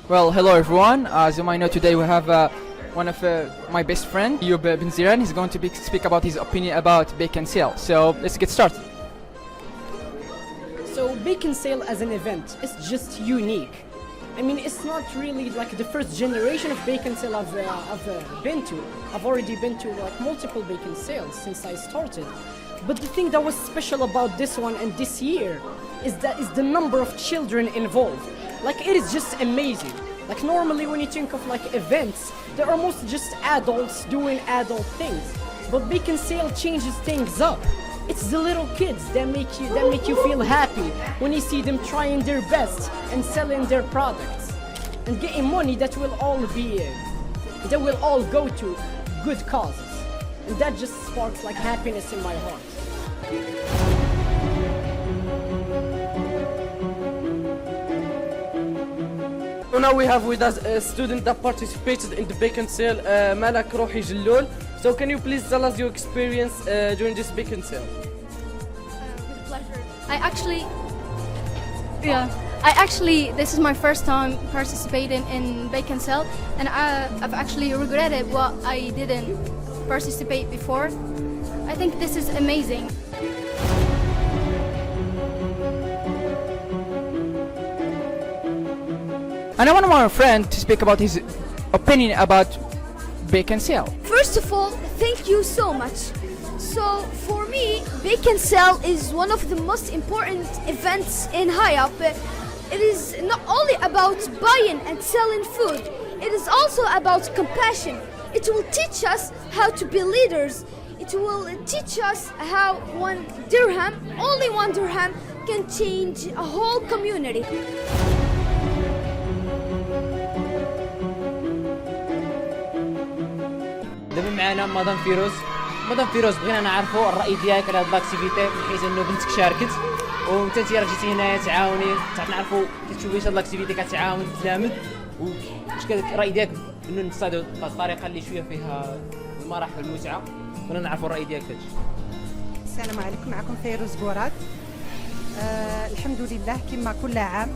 Well, hello everyone. As you might know, today we have one of my best friend, Yub Ben Ziran. He's going to speak about his opinion about Bake and Sale. So let's get started. So Bake and Sale as an event is just unique. I mean, it's not really like the first generation of Bake and Sale I've been to. I've already been to like multiple Bake and Sales since I started. But the thing that was special about this one and this year is the number of children involved. Like, it is just amazing. Like, normally when you think of like events, there are mostly just adults doing adult things. But Bake and Sale changes things up. It's the little kids that make you feel happy when you see them trying their best and selling their products and getting money that will all go to good causes. And that just sparks like happiness in my heart. So now we have with us a student that participated in the Bake and Sale, Malak Rohi Jallol. So can you please tell us your experience during this Bake and Sale? With pleasure. This is my first time participating in Bake and Sell, and I've actually regretted what I didn't participate before. I think this is amazing. And I want my friend to speak about his opinion about Bake and Sale. First of all, thank you so much. So for me, Bake and Sell is one of the most important events in Hayab. It is not only about buying and selling food, it is also about compassion. It will teach us how to be leaders. It will teach us how only one dirham can change a whole community. دابا معنا مدام فيروز بغينا نعرفوا الراي ديالك على هاد لاكتيفيتي من حيث انه بنتك شاركت وانت راه جيتي هنايا تعاوني تعرف نعرفوا كتشوفي هاد لاكتيفيتي كتعاون تلامد واش الراي ديالك انه نصطادوا الطريقه اللي شويه فيها المرح والمتعه بغينا نعرفوا الراي ديالك في هادشي. السلام عليكم، معكم فيروز بورات. الحمد لله كما كل عام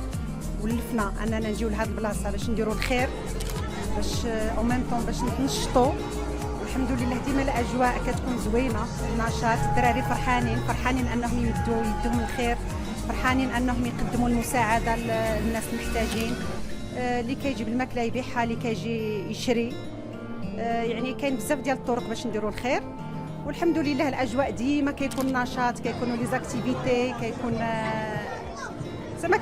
ولفنا اننا نجيو لهاد البلاصه باش نديروا الخير، باش او ميم طون باش نتنشطوا. الحمد لله ديما الاجواء كتكون زوينه، نشاط، الدراري فرحانين انهم يمدوا يدهم الخير، فرحانين انهم يقدموا المساعده للناس المحتاجين. اللي كيجيب الماكله يبيعها، اللي كيجي يشري. يعني كاين بزاف ديال الطرق باش نديروا الخير، والحمد لله الاجواء ديما كيكون نشاط، كيكونوا لي زاكتيفيتي،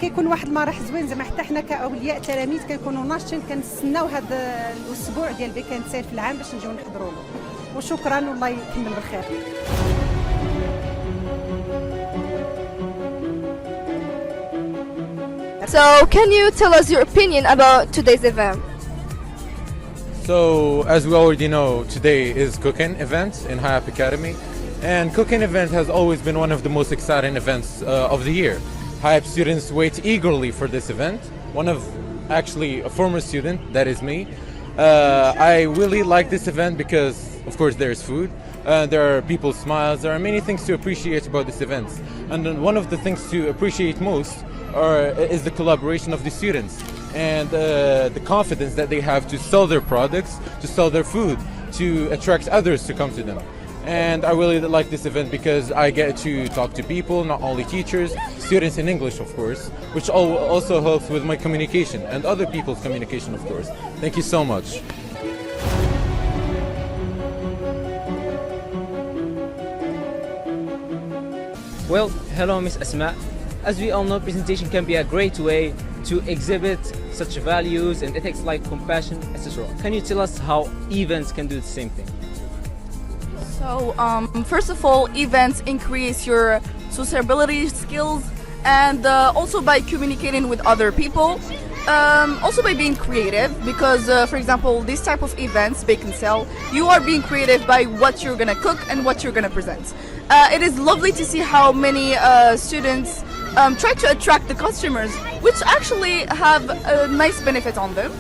كيكون واحد المرح زوين. زعما حتى حنا كاولياء تلاميذ كنكونوا ناشطين، كنستناو هذا الاسبوع ديال بيك اند سيل في العام باش نجيو نحضروا له. وشكرا والله يكمل بالخير. So, can you tell us your opinion about today's event? So, as we already know, today is cooking event in Hayab Academy, and cooking event has always been one of the most exciting events of the year. Hayab students wait eagerly for this event. Actually a former student, that is me. I really like this event because, of course, there is food. There are people's smiles. There are many things to appreciate about this event, and one of the things to appreciate most is the collaboration of the students and the confidence that they have to sell their products, to sell their food, to attract others to come to them. And I really like this event because I get to talk to people, not only teachers, students in English, of course, which also helps with my communication and other people's communication, of course. Thank you so much. Well, hello Miss Asma. As we all know, presentation can be a great way to exhibit such values and ethics like compassion, etc. Can you tell us how events can do the same thing? So, first of all, events increase your sociability skills, and also by communicating with other people, also by being creative, because, for example, this type of events, Bake and Sell, you are being creative by what you're going to cook and what you're going to present. It is lovely to see how many students try to attract the customers, which actually have a nice benefit on them.